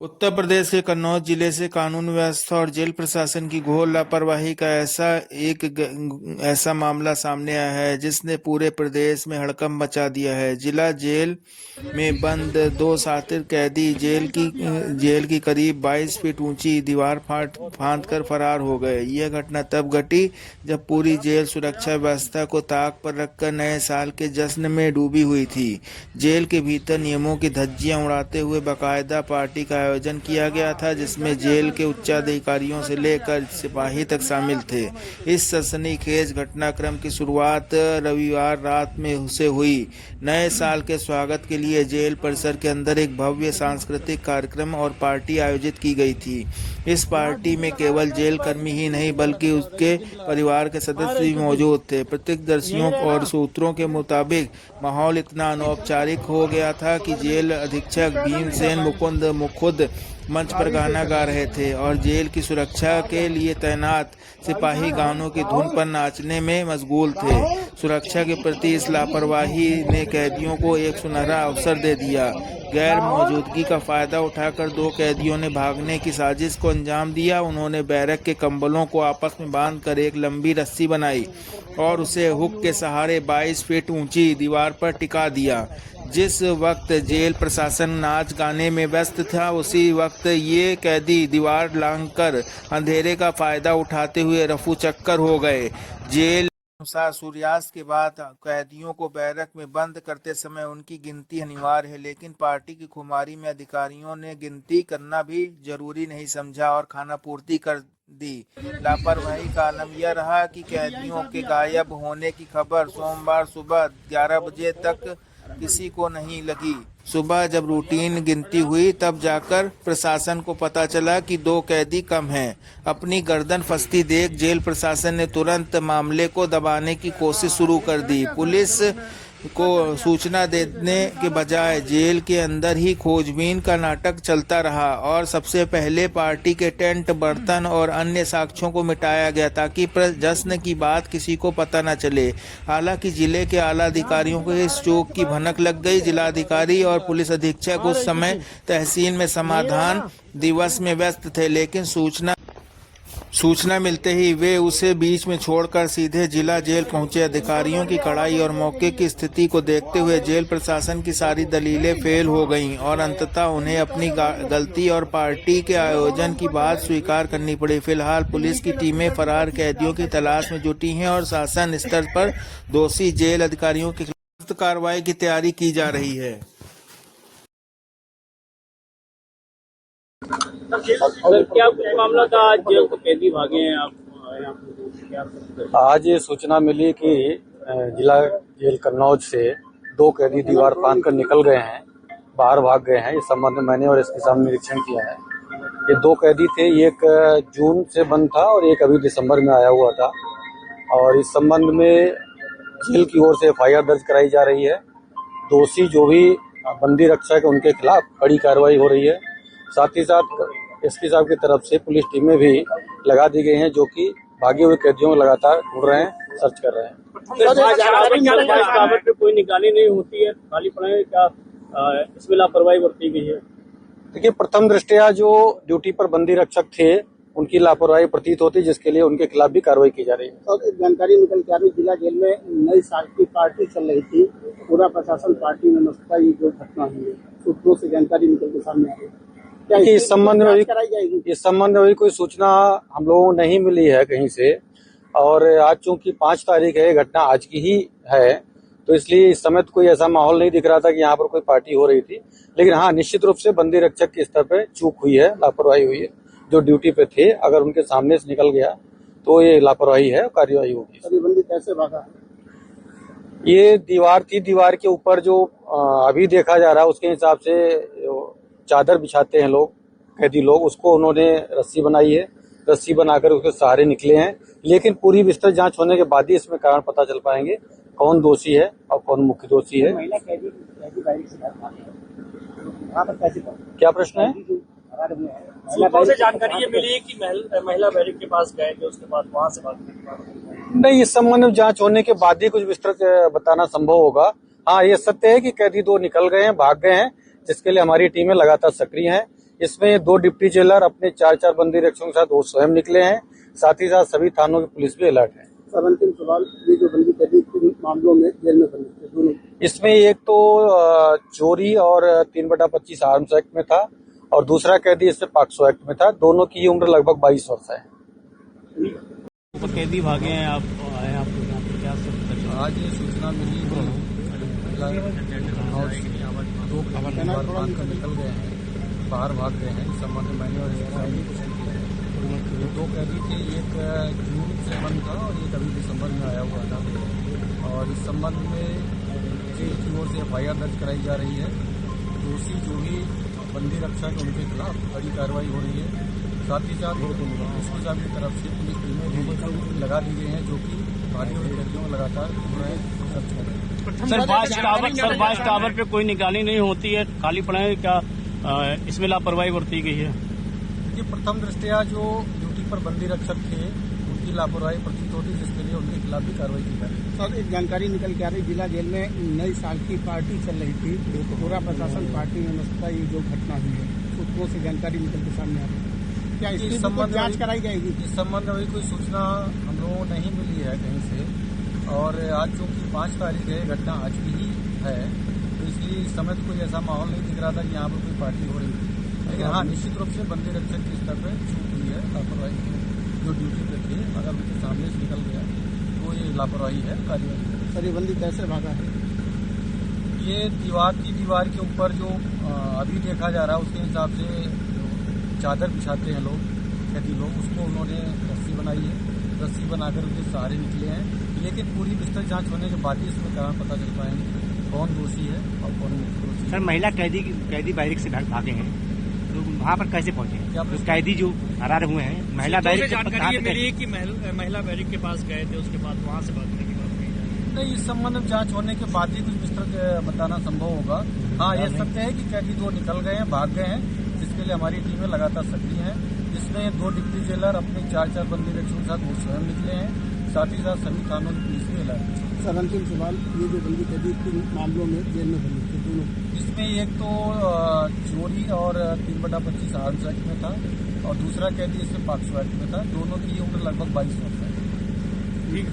उत्तर प्रदेश के कन्नौज जिले से कानून व्यवस्था और जेल प्रशासन की घोर लापरवाही का ऐसा मामला सामने आया है जिसने पूरे प्रदेश में हड़कंप मचा दिया है। जिला जेल में बंद दो शातिर कैदी जेल की करीब 22 फीट ऊंची दीवार फांद कर फरार हो गए। यह घटना तब घटी जब पूरी जेल सुरक्षा व्यवस्था को ताक पर रखकर नए साल के जश्न में डूबी हुई थी। जेल के भीतर नियमों की धज्जियां उड़ाते हुए बाकायदा पार्टी का आयोजन किया गया था, जिसमें जेल के उच्चाधिकारियों से लेकर सिपाही तक शामिल थे। इस सनसनीखेज घटनाक्रम की शुरुआत रविवार रात में से हुई। नए साल के स्वागत के लिए जेल परिसर के अंदर एक भव्य सांस्कृतिक कार्यक्रम और पार्टी आयोजित की गई थी। इस पार्टी में केवल जेल कर्मी ही नहीं बल्कि उसके परिवार के सदस्य भी मौजूद थे। प्रत्यक्षदर्शियों और सूत्रों के मुताबिक माहौल इतना अनौपचारिक हो गया था कि जेल अधीक्षक भीमसेन मुकुंद खुद मंच पर गाना गा रहे थे और जेल की सुरक्षा के लिए तैनात सिपाही गानों की धुन पर नाचने में मशगूल थे। सुरक्षा के प्रति इस लापरवाही ने कैदियों को एक सुनहरा अवसर दे दिया। गैर मौजूदगी का फायदा उठाकर दो कैदियों ने भागने की साजिश को अंजाम दिया। उन्होंने बैरक के कंबलों को आपस में बांधकर एक लंबी रस्सी बनाई और उसे हुक के सहारे 22 फीट ऊंची दीवार पर टिका दिया। जिस वक्त जेल प्रशासन नाच गाने में व्यस्त था, उसी वक्त ये कैदी दीवार लांघकर अंधेरे का फायदा उठाते हुए रफू चक्कर हो गए। जेल अनुसार सूर्यास्त के बाद कैदियों को बैरक में बंद करते समय उनकी गिनती अनिवार्य है, लेकिन पार्टी की खुमारी में अधिकारियों ने गिनती करना भी जरूरी नहीं समझा और खानापूर्ति कर दी। लापरवाही का आलम यह रहा कि कैदियों के गायब होने की खबर सोमवार सुबह 11 बजे तक किसी को नहीं लगी। सुबह जब रूटीन गिनती हुई तब जाकर प्रशासन को पता चला कि दो कैदी कम हैं। अपनी गर्दन फंसती देख जेल प्रशासन ने तुरंत मामले को दबाने की कोशिश शुरू कर दी। पुलिस को सूचना देने के बजाय जेल के अंदर ही खोजबीन का नाटक चलता रहा और सबसे पहले पार्टी के टेंट, बर्तन और अन्य साक्ष्यों को मिटाया गया ताकि जश्न की बात किसी को पता न चले। हालांकि जिले के आला अधिकारियों को इस चूक की भनक लग गई। जिलाधिकारी और पुलिस अधीक्षक उस समय तहसील में समाधान दिवस में व्यस्त थे, लेकिन सूचना मिलते ही वे उसे बीच में छोड़कर सीधे जिला जेल पहुंचे। अधिकारियों की कड़ाई और मौके की स्थिति को देखते हुए जेल प्रशासन की सारी दलीलें फेल हो गईं और अंततः उन्हें अपनी गलती और पार्टी के आयोजन की बात स्वीकार करनी पड़ी। फिलहाल पुलिस की टीमें फरार कैदियों की तलाश में जुटी हैं और शासन स्तर पर दोषी जेल अधिकारियों के खिलाफ कार्रवाई की तैयारी की जा रही है। सर, क्या कुछ मामला था? आज जेल को कैदी भागे हैं आप? आज ये सूचना मिली कि जिला जेल कन्नौज से दो कैदी दीवार फांद कर निकल गए हैं, बाहर भाग गए हैं। इस संबंध में मैंने और इसके सामने निरीक्षण किया है। ये दो कैदी थे, एक जून से बंद था और एक अभी दिसंबर में आया हुआ था और इस संबंध में जेल की ओर से एफआईआर दर्ज कराई जा रही है। दोषी जो भी बंदी रक्षक है उनके खिलाफ कड़ी कार्रवाई हो रही है। साथ ही साथ एसपी साहब की तरफ से पुलिस टीमें भी लगा दी गई हैं जो कि भागे हुए कैदियों को लगातार ढूंढ रहे हैं, सर्च कर रहे हैं। पे कोई निगरानी नहीं होती है, खाली पड़े क्या इसमें लापरवाही बरती गई है? देखिए, प्रथम दृष्टया जो ड्यूटी पर बंदी रक्षक थे उनकी लापरवाही प्रतीत होती, जिसके लिए उनके खिलाफ भी कार्रवाई की जा रही है। और जानकारी निकल के आ रही, जिला जेल में नई साल की पार्टी चल रही थी, पूरा प्रशासन पार्टी में मस्त था। ये जो घटना हुई है सूत्रों से जानकारी निकल के सामने आ रही है। इस संबंध में भी कोई सूचना हम लोगों को नहीं मिली है कहीं से और आज चूंकि 5 तारीख है, घटना आज की ही है, तो इसलिए इस समय कोई ऐसा माहौल नहीं दिख रहा था कि यहाँ पर कोई पार्टी हो रही थी। लेकिन हाँ, निश्चित रूप से बंदी रक्षक के स्तर पे चूक हुई है, लापरवाही हुई है। जो ड्यूटी पे थे, अगर उनके सामने से निकल गया तो ये लापरवाही है, कार्यवाही होगी। बंदी कैसे भागा? ये दीवार थी, दीवार के ऊपर जो अभी देखा जा रहा है उसके हिसाब से चादर बिछाते हैं लोग, कैदी लोग, उसको उन्होंने रस्सी बनाई है। रस्सी बनाकर उसके सहारे निकले हैं, लेकिन पूरी विस्तृत जांच होने के बाद ही इसमें कारण पता चल पाएंगे कौन दोषी है और कौन मुख्य दोषी है। महिला कैदी क्या प्रश्न है? सूत्रों से जानकारी ये मिली कि महिला बैरिक के पास गए थे, उसके बाद वहां से बात नहीं, इस संबंध में जांच होने के बाद ही कुछ विस्तृत बताना संभव होगा। हाँ, ये सत्य है कि कैदी दो निकल गए हैं, भाग गए हैं, जिसके लिए हमारी टीमें लगातार सक्रिय हैं। इसमें 2 डिप्टी जेलर अपने 4 बंदी रक्षकों के साथ वो स्वयं निकले हैं। साथ ही साथ सभी थानों की पुलिस भी अलर्ट है। सर अंतिम सवाल, ये जो बंदी कैदी 3 मामलों में जेल में बंद थे दोनों, इसमें एक तो चोरी और 3/25 आर्म्स एक्ट में था और दूसरा कैदी इससे पॉक्सो एक्ट में था। दोनों की उम्र लगभग 22 वर्ष है। तो कैदी भागे हैं, आप आए आप लोग यहाँ पे क्या सब? आज ये सूचना मिली कि 2 निकल गए हैं, बाहर भाग गए हैं। इस संबंध में मैंने और ये 2 कैदी थे, एक जून से बंद था और एक अभी दिसंबर में आया हुआ था। और इस संबंध में जेल की ओर से FIR दर्ज कराई जा रही है। दोषी जो भी बंदी रक्षक उनके खिलाफ कड़ी कार्रवाई हो रही है। साथ ही साथ एसपी साहब की तरफ से पुलिस टीमें लगा दी गई हैं, जो कि भारी हुई कैदियों को लगातार सर्च कर रहे हैं। सर बाइस टावर पे कोई निगरानी नहीं होती है, खाली पड़े हैं क्या? इसमें लापरवाही बरती गई है। ये प्रथम दृष्टया जो ड्यूटी पर बंदी रक्षक थे उनकी लापरवाही प्रतीत होती, जिसके लिए उनके खिलाफ भी कार्रवाई की जा रही है। सर एक जानकारी निकल के आ रही, जिला जेल में नई साल की पार्टी चल रही थी, पूरा प्रशासन पार्टी में मस्त था। ये जो घटना हुई है सूत्रों से जानकारी निकल के सामने आ रही है, क्या इसकी संबंध जांच कराई जाएगी? इस संबंध में कोई सूचना हम लोगों को नहीं मिली है कहीं से। और आज चूंकि 5 तारीख है, घटना आज की ही है, तो इसलिए इस समय तो कोई ऐसा माहौल नहीं दिख रहा था कि यहाँ पर कोई पार्टी हो रही थी। लेकिन हाँ, निश्चित रूप से बंदी रक्षक के स्तर पर छूट हुई है, लापरवाही जो ड्यूटी पे थे, अगर उनके सामने से निकल गया तो ये लापरवाही है, कार्यवाही। सर ये बंदी कैसे भागा है? ये दीवार के ऊपर जो अभी देखा जा रहा है उसके हिसाब से चादर बिछाते हैं लोग, कैदी लोग, उसको उन्होंने रस्सी बनाई है। रस्सी बनाकर उसके सहारे निकले हैं। लेकिन पूरी विस्तृत जांच होने के बाद ही इसमें कारण पता चल पाएंगे कौन दोषी है और कौन मुख्य दोषी है। सर महिला कैदी बैरिक से भागे हैं, तो वहाँ पर कैसे पहुंचे? क्या तो कैदी जो फरार हुए हैं महिला बैरिक से जानकारी मिली कि महिला बैरिक के पास गए थे, उसके बाद वहाँ से भागने की बात कही जा रही है। नहीं, इस संबंध में जांच होने के बाद ही कुछ विस्तृत बताना संभव होगा। हाँ, ये सत्य है कि कैदी 2 निकल गए हैं, भाग गए हैं, जिसके लिए हमारी टीमें लगातार सक्रिय हैं। इसमें 2 डिप्टी जेलर अपने 4 बंदी रक्षकों के साथ वो स्वयं निकले हैं। साथ ही साथ सभी थानों की पुलिस भी अलर्ट है। सर अंतिम सवाल, ये जो बंदी कैदी 3 मामलों में जेल में बंदी थे दोनों, इसमें एक तो चोरी और 3/25 आर्म्स एक्ट में था और दूसरा कैदी इसमें पॉक्सो एक्ट में था। दोनों की उम्र लगभग 22 वर्ष है। ठीक।